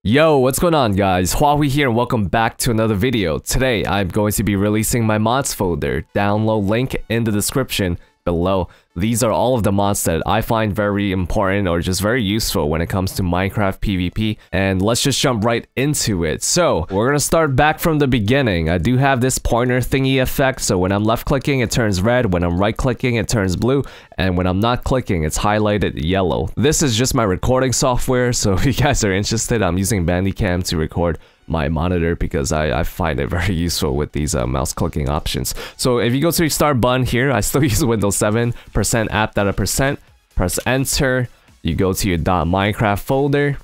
Yo, what's going on guys? Huahwi here and welcome back to another video. Today, I'm going to be releasing my mods folder. Download link in the description below. These are all of the mods that I find very important or just very useful when it comes to Minecraft PvP. And let's just jump right into it. So, we're gonna start back from the beginning. I do have this pointer thingy effect, so when I'm left clicking it turns red, when I'm right clicking it turns blue, and when I'm not clicking it's highlighted yellow. This is just my recording software, so if you guys are interested, I'm using Bandicam to record my monitor because I find it very useful with these mouse clicking options. So if you go to your start button here, I still use Windows 7, %app data %, press enter, you go to your .minecraft folder,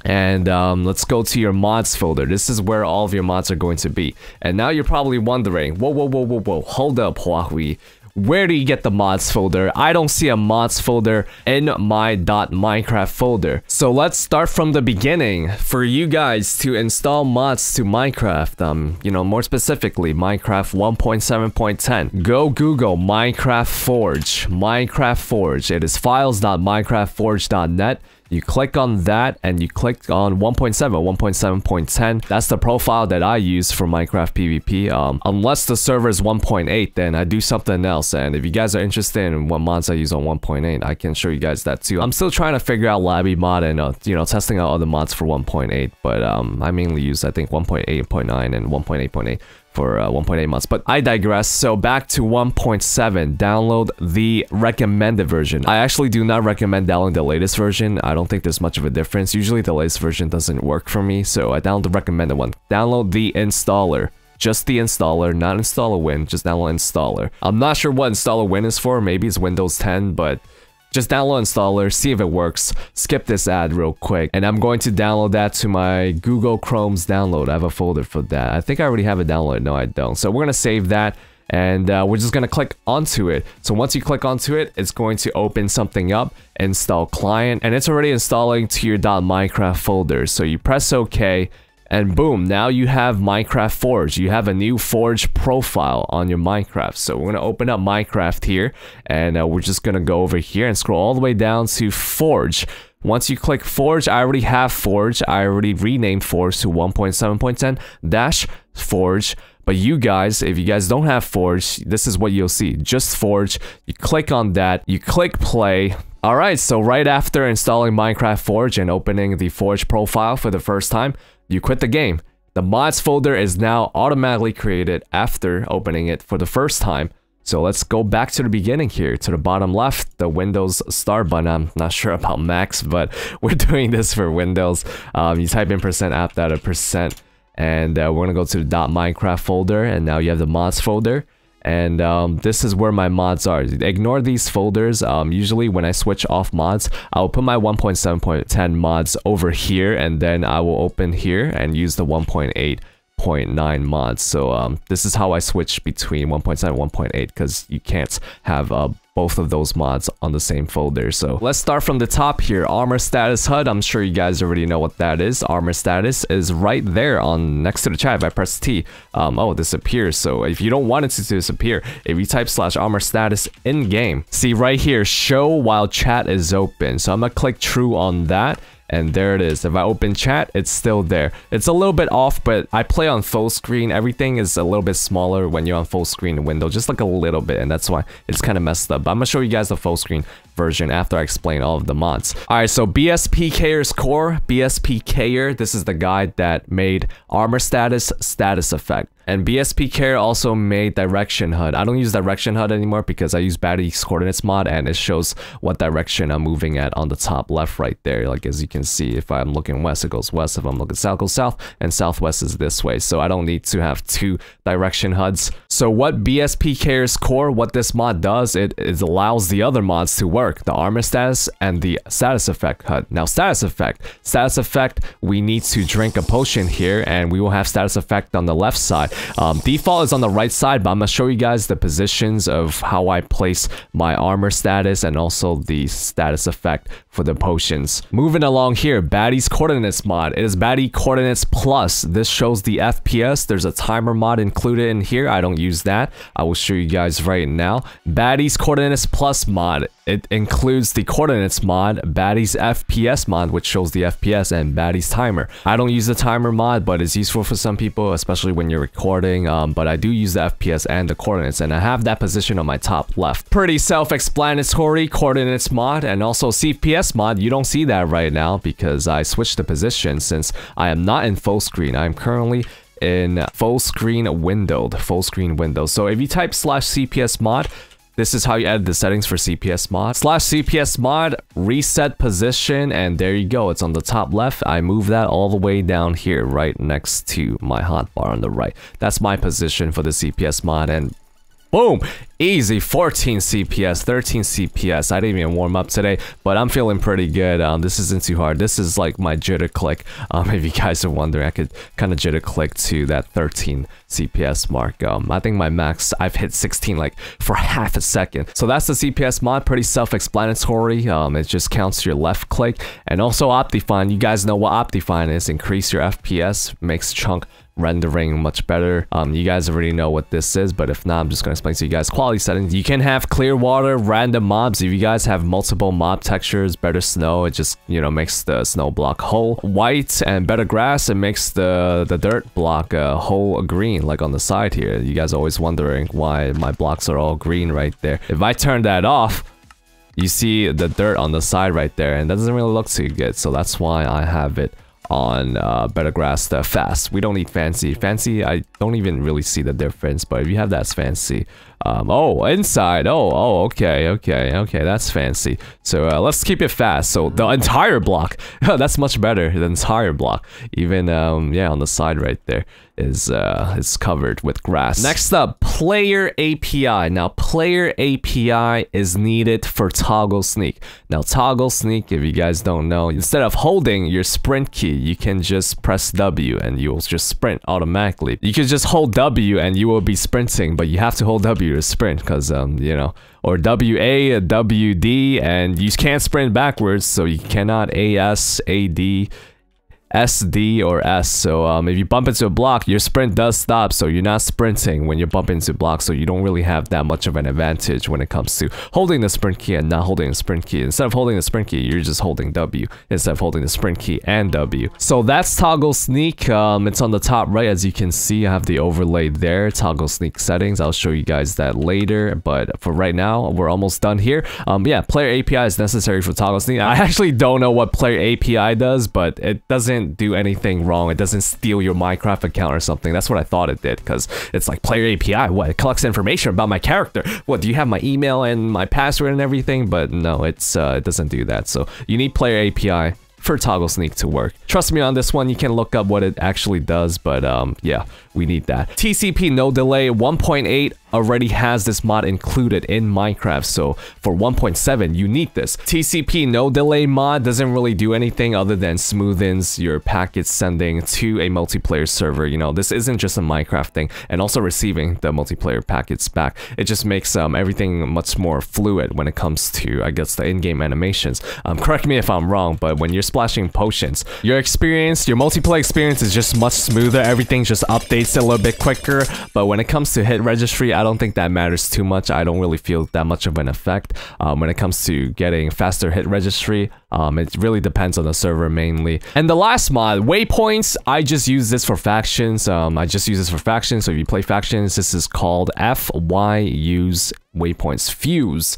and let's go to your mods folder. This is where all of your mods are going to be. And now you're probably wondering, whoa, hold up, Huahwi. Where do you get the mods folder? I don't see a mods folder in my .minecraft folder. So let's start from the beginning. For you guys to install mods to Minecraft, you know, more specifically, Minecraft 1.7.10, go Google Minecraft Forge. Minecraft Forge. It is files.minecraftforge.net. You click on that and you click on 1.7.10. That's the profile that I use for Minecraft PvP. Unless the server is 1.8, then I do something else. And if you guys are interested in what mods I use on 1.8, I can show you guys that too. I'm still trying to figure out Labby mod and you know, testing out other mods for 1.8. But I mainly use I think 1.8.9 and 1.8.8 for 1.8 mods, but I digress. So back to 1.7, download the recommended version. I actually do not recommend downloading the latest version. I don't think there's much of a difference. Usually the latest version doesn't work for me, so I download the recommended one. Download the installer. Just the installer, not installer win, just download installer. I'm not sure what installer win is for, maybe it's Windows 10, but just download installer, see if it works. Skip this ad real quick. And I'm going to download that to my Google Chrome's download. I have a folder for that. I think I already have it downloaded. No, I don't. So we're going to save that. And we're just going to click onto it. So once you click onto it, it's going to open something up. Install client. And it's already installing to your .minecraft folder. So you press OK. And boom, now you have Minecraft Forge. You have a new Forge profile on your Minecraft. So we're going to open up Minecraft here. And we're just going to go over here and scroll all the way down to Forge. Once you click Forge, I already have Forge. I already renamed Forge to 1.7.10-Forge. But you guys, if you guys don't have Forge, this is what you'll see. Just Forge. You click on that. You click play. Alright, so right after installing Minecraft Forge and opening the Forge profile for the first time, you quit the game. The mods folder is now automatically created after opening it for the first time. So let's go back to the beginning here, to the bottom left, the Windows start button. I'm not sure about Macs, but we're doing this for Windows. You type in %app data %, and we're gonna go to the .minecraft folder, and now you have the mods folder. And this is where my mods are. Ignore these folders. Usually when I switch off mods, I'll put my 1.7.10 mods over here, and then I will open here and use the 1.8.9 mods. So this is how I switch between 1.7 and 1.8, because you can't have both of those mods on the same folder. So let's start from the top here. Armor status HUD. I'm sure you guys already know what that is. Armor status is right there on next to the chat. If I press T, oh, it disappears. So if you don't want it to disappear, if you type /armor status in game, see right here, show while chat is open. So I'm gonna click true on that. And there it is. If I open chat, it's still there. It's a little bit off, but I play on full screen. Everything is a little bit smaller when you're on full screen in Windows, just like a little bit, and that's why it's kind of messed up. But I'm gonna show you guys the full screen version after I explain all of the mods. Alright, so BSPKer's core. BSPKer, this is the guy that made armor status effect. And BSPKer also made direction HUD. I don't use direction HUD anymore because I use battery coordinates mod, and it shows what direction I'm moving at on the top left right there. Like as you can see, if I'm looking west, it goes west. If I'm looking south, it goes south. And southwest is this way. So I don't need to have two direction HUDs. So what BSPKer's core, what this mod does, it allows the other mods to work. The armor status and the status effect HUD. Now status effect, we need to drink a potion here, and we will have status effect on the left side. Default is on the right side, but I'm gonna show you guys the positions of how I place my armor status and also the status effect for the potions. Moving along here, Baddie's Coordinates mod. It is Baddie Coordinates Plus. This shows the FPS. There's a timer mod included in here. I don't use that. I will show you guys right now. Baddie's Coordinates Plus mod. It includes the Coordinates mod, Baddie's FPS mod, which shows the FPS, and Baddie's timer. I don't use the timer mod, but it's useful for some people, especially when you're recording. But I do use the FPS and the coordinates, and I have that position on my top left. Pretty self-explanatory. Coordinates mod and also CPS mod. You don't see that right now because I switched the position since I am not in full screen. I'm currently in full screen windowed. So if you type /CPS mod, this is how you edit the settings for CPS mod. /CPS mod, reset position, and there you go. It's on the top left. I move that all the way down here, right next to my hotbar on the right. That's my position for the CPS mod, and boom! Easy, 14 CPS, 13 CPS. I didn't even warm up today, but I'm feeling pretty good. This isn't too hard. This is like my jitter click. If you guys are wondering, I could kind of jitter click to that 13 CPS mark. I think my max, I've hit 16 like for half a second. So that's the CPS mod, pretty self-explanatory. It just counts your left click. And also Optifine, you guys know what Optifine is. Increase your FPS, makes chunk rendering much better. You guys already know what this is, but if not, I'm just gonna explain to you guys. Quality settings, you can have clear water, random mobs. If you guys have multiple mob textures, better snow, it just, you know, makes the snow block whole white, and better grass, it makes the dirt block whole green, like on the side here. You guys are always wondering why my blocks are all green right there. If I turn that off, you see the dirt on the side right there, and that doesn't really look too good, so that's why I have it on better grass, the fast. We don't need fancy. Fancy, I don't even really see the difference, but if you have that's fancy. Oh, inside. Oh, okay, that's fancy. So let's keep it fast. So the entire block, that's much better. The entire block, even yeah, on the side right there is covered with grass. Next up, player API. Now, player API is needed for toggle sneak. Now, toggle sneak, if you guys don't know, instead of holding your sprint key, you can just press W and you will just sprint automatically. You can just hold W and you will be sprinting, but you have to hold W to sprint because you know, or WA, WD, and you can't sprint backwards, so you cannot AS, AD, SD, or S. So if you bump into a block, your sprint does stop, so you're not sprinting when you bump into blocks, so you don't really have that much of an advantage when it comes to holding the sprint key and not holding the sprint key. Instead of holding the sprint key, you're just holding W instead of holding the sprint key and W. So that's toggle sneak. It's on the top right, as you can see. I have the overlay there, toggle sneak settings. I'll show you guys that later, but for right now, we're almost done here. Yeah, player API is necessary for toggle sneak. I actually don't know what player API does, but it doesn't do anything wrong. It doesn't steal your Minecraft account or something. That's what I thought it did, because it's like player API. What? It collects information about my character. What? Do you have my email and my password and everything? But no, it doesn't do that. So you need player API for toggle sneak to work. Trust me on this one, you can look up what it actually does, but yeah, we need that. TCP no delay 1.8 already has this mod included in Minecraft, so for 1.7 you need this. TCP no delay mod doesn't really do anything other than smoothens your packet sending to a multiplayer server. You know, this isn't just a Minecraft thing, and also receiving the multiplayer packets back. It just makes everything much more fluid when it comes to, I guess, the in-game animations. Correct me if I'm wrong, but when you're splashing potions, your multiplayer experience is just much smoother. Everything just updates a little bit quicker, but when it comes to hit registry, I don't think that matters too much. I don't really feel that much of an effect when it comes to getting faster hit registry. It really depends on the server mainly. And the last mod, Waypoints, I just use this for factions. So if you play factions, this is called FYUse Waypoints. Fuse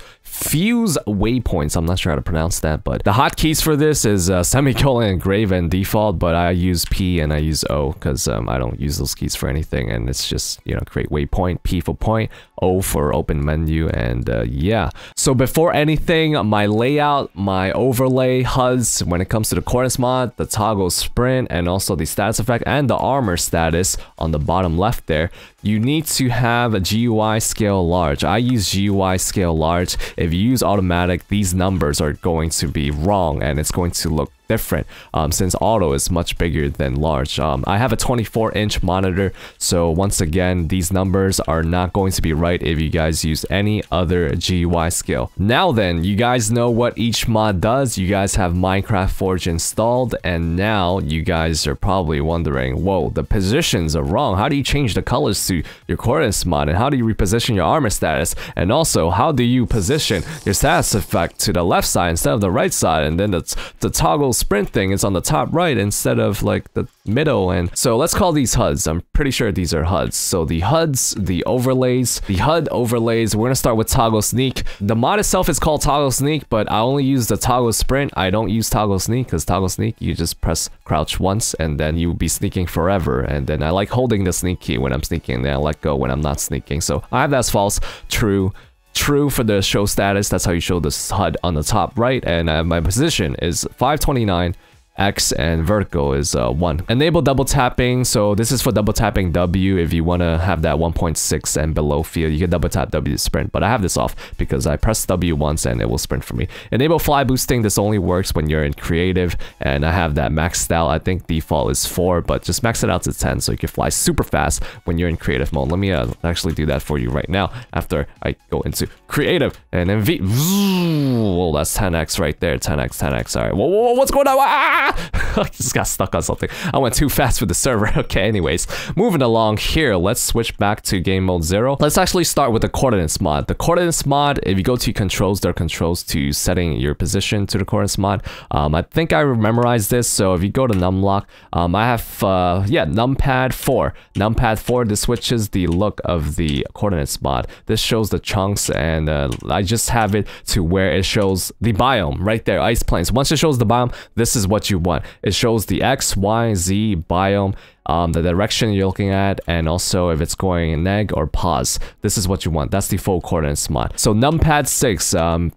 Waypoints. I'm not sure how to pronounce that, but the hotkeys for this is semicolon, engrave, and default, but I use P and I use O because I don't use those keys for anything, and it's just, you know, create waypoint, P for point, O for open menu, and yeah. So before anything, my layout, my overlay, HUDs, when it comes to the coordinates mod, the toggle sprint, and also the status effect and the armor status on the bottom left there, you need to have a GUI scale large. I use GUI scale large. If you use automatic, these numbers are going to be wrong and it's going to look different since auto is much bigger than large. I have a 24-inch monitor, so once again, these numbers are not going to be right if you guys use any other GUI scale. Now then, you guys know what each mod does. You guys have Minecraft Forge installed, and now you guys are probably wondering, whoa, the positions are wrong. How do you change the colors to your coordinates mod, and how do you reposition your armor status, and also how do you position your status effect to the left side instead of the right side, and then the toggle sprint thing is on the top right instead of like the middle. And so let's call these HUDs. I'm pretty sure these are HUDs. So the HUDs, the overlays, the HUD overlays, we're gonna start with toggle sneak. The mod itself is called toggle sneak, but I only use the toggle sprint. I don't use toggle sneak because toggle sneak, you just press crouch once and then you'll be sneaking forever. And then I like holding the sneak key when I'm sneaking, and then I let go when I'm not sneaking. So I have that as false. True for the show status. That's how you show this HUD on the top right. And my position is 529. X, and vertical is 1. Enable double tapping. So this is for double tapping W. If you want to have that 1.6 and below field, you can double tap W to sprint, but I have this off because I press W once and it will sprint for me. Enable fly boosting. This only works when you're in creative, and I have that maxed out. I think default is 4, but just max it out to 10 so you can fly super fast when you're in creative mode. Let me actually do that for you right now after I go into creative, and then well, that's 10x right there. 10x. All right, whoa, what's going on? I just got stuck on something. I went too fast for the server. Okay, anyways, moving along here, let's switch back to game mode 0. Let's actually start with the coordinates mod. The coordinates mod, if you go to controls, there are controls to setting your position to the coordinates mod. I think I memorized this, so if you go to numlock, I have numpad 4. Numpad 4, this switches the look of the coordinates mod. This shows the chunks, and I just have it to where it shows the biome right there, ice plains. Once it shows the biome, this is what you want. It shows the X, Y, Z biome, the direction you're looking at, and also if it's going neg or pause. This is what you want. That's the full coordinates mod. So numpad 6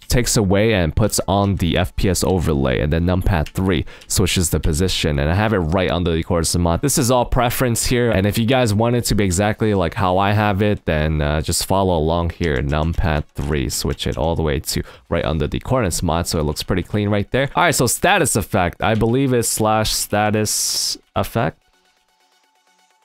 takes away and puts on the FPS overlay, and then numpad 3 switches the position, and I have it right under the coordinates mod. This is all preference here, and if you guys want it to be exactly like how I have it, then just follow along here. Numpad 3, switch it all the way to right under the coordinates mod, so it looks pretty clean right there. All right, so status effect, I believe it's /status effect.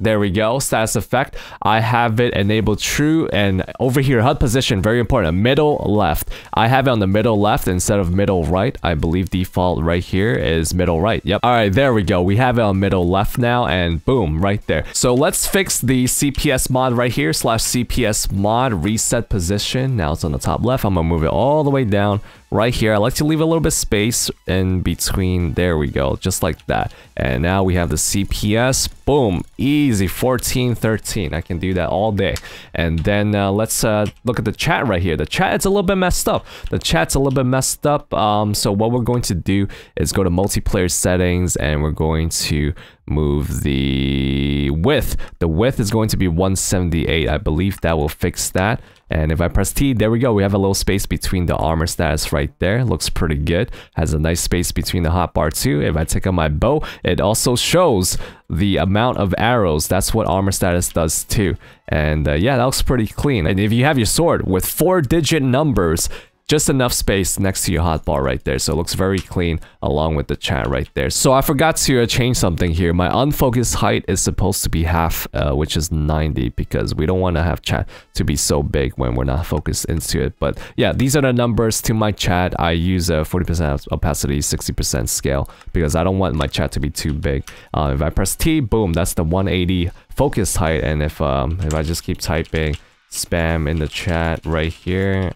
There we go, status effect. I have it enabled true, and over here, HUD position, very important, middle left. I have it on the middle left instead of middle right. I believe default right here is middle right. Yep. All right, there we go. We have it on middle left now, and boom, right there. So let's fix the CPS mod right here, /CPS mod, reset position. Now it's on the top left. I'm gonna move it all the way down right here. I like to leave a little bit space in between. There we go, just like that. And now we have the CPS. Boom, easy, 14, 13. I can do that all day. And then let's look at the chat right here. The chat is a little bit messed up. So what we're going to do is go to multiplayer settings, and we're going to move the width. The width is going to be 178. I believe that will fix that. And if I press T, there we go. We have a little space between the armor status right there. Looks pretty good. Has a nice space between the hotbar too. If I take out my bow, it also shows the amount of arrows. That's what armor status does too. And yeah, that looks pretty clean. And if you have your sword with 4-digit numbers, just enough space next to your hotbar right there, so it looks very clean along with the chat right there. So I forgot to change something here. My unfocused height is supposed to be half, which is 90, because we don't want to have chat to be so big when we're not focused into it. But yeah, these are the numbers to my chat. I use a 40% opacity, 60% scale, because I don't want my chat to be too big. If I press T, boom, that's the 180 focused height. And if I just keep typing spam in the chat right here,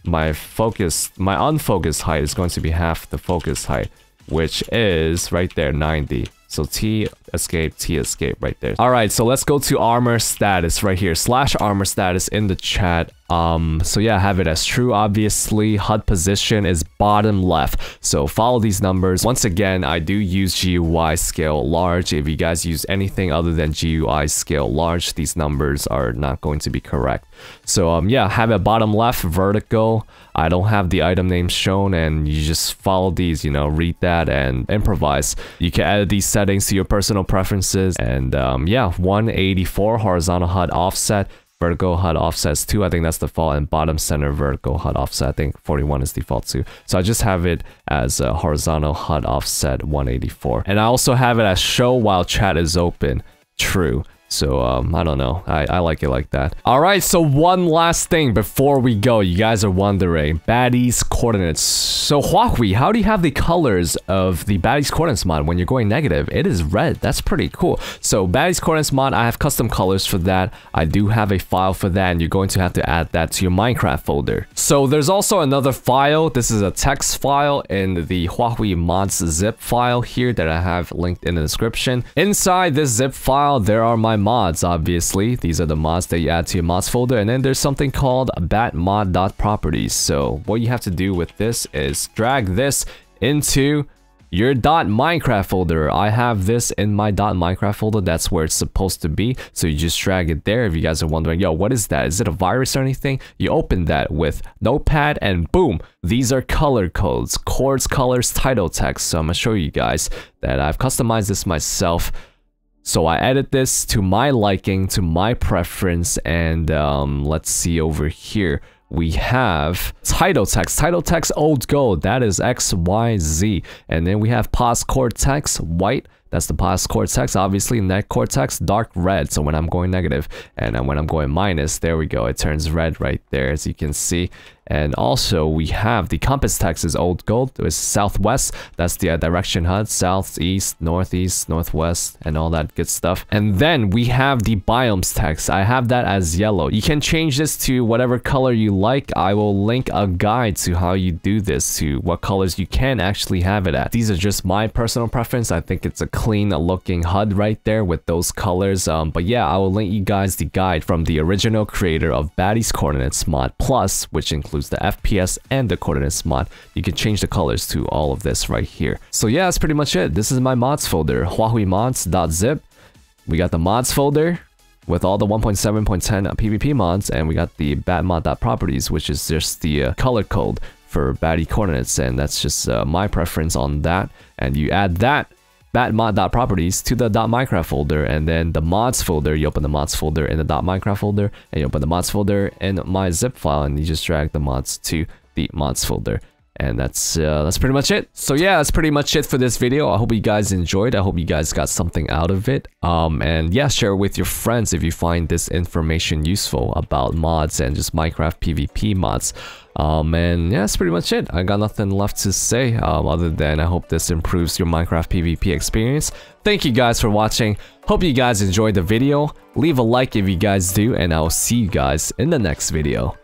my unfocused height is going to be half the focused height, which is right there, 90. So T escape right there. All right, so let's go to armor status right here, /armor status in the chat. So yeah, I have it as true. Obviously, HUD position is bottom left. So follow these numbers. Once again, I do use GUI scale large. If you guys use anything other than GUI scale large, these numbers are not going to be correct. So yeah, have it bottom left, vertical. I don't have the item names shown, and you just follow these, you know, read that and improvise. You can edit these settings to your personal preferences. And yeah, 184 horizontal HUD offset. vertical HUD offsets 2, I think that's default, and bottom center vertical HUD offset, I think 41 is default too. So I just have it as a horizontal HUD offset 184. And I also have it as show while chat is open, true. So, I don't know. I like it like that. Alright, so one last thing before we go. You guys are wondering, baddies coordinates. So, Huahwi, how do you have the colors of the baddies coordinates mod when you're going negative? It is red. That's pretty cool. So, baddies coordinates mod, I have custom colors for that. I do have a file for that, and you're going to have to add that to your Minecraft folder. So, there's also another file. This is a text file in the Huahwi mods zip file here that I have linked in the description. Inside this zip file, there are my mods, obviously. These are the mods that you add to your mods folder, and then there's something called batmod.properties. So what you have to do with this is drag this into your .minecraft folder. I have this in my .minecraft folder. That's where it's supposed to be. So you just drag it there. If you guys are wondering, yo, what is that? Is it a virus or anything? You open that with Notepad and boom, these are color codes, chords, colors, title text. So I'm gonna show you guys that I've customized this myself. So I edit this to my liking, to my preference, and let's see over here. We have title text old gold, that is XYZ. And then we have pause chord text, white, that's the pause chord text, obviously. Net chord text, dark red, so when I'm going negative. And when I'm going minus, there we go, it turns red right there, as you can see. And also we have the compass text is old gold, it's southwest, that's the direction HUD, south, east, northeast, northwest, and all that good stuff. And then we have the biomes text, I have that as yellow. You can change this to whatever color you like. I will link a guide to how you do this, to what colors you can actually have it at. These are just my personal preference. I think it's a clean looking HUD right there with those colors. But yeah, I will link you guys the guide from the original creator of Baddies Coordinates mod plus, which includes the FPS and the coordinates mod. You can change the colors to all of this right here. So yeah, that's pretty much it. This is my mods folder, huahwimods.zip. We got the mods folder with all the 1.7.10 PvP mods, and we got the batmod.properties, which is just the color code for baddie coordinates, and that's just my preference on that. And you add that batmod.properties to the .minecraft folder, and then the mods folder, you open the mods folder in the .minecraft folder, and you open the mods folder in my zip file, and you just drag the mods to the mods folder. And that's pretty much it. So yeah, that's pretty much it for this video. I hope you guys enjoyed. I hope you guys got something out of it. And yeah, share it with your friends if you find this information useful about mods and just Minecraft PvP mods. And yeah, that's pretty much it. I got nothing left to say other than I hope this improves your Minecraft PvP experience. Thank you guys for watching. Hope you guys enjoyed the video. Leave a like if you guys do, and I'll see you guys in the next video.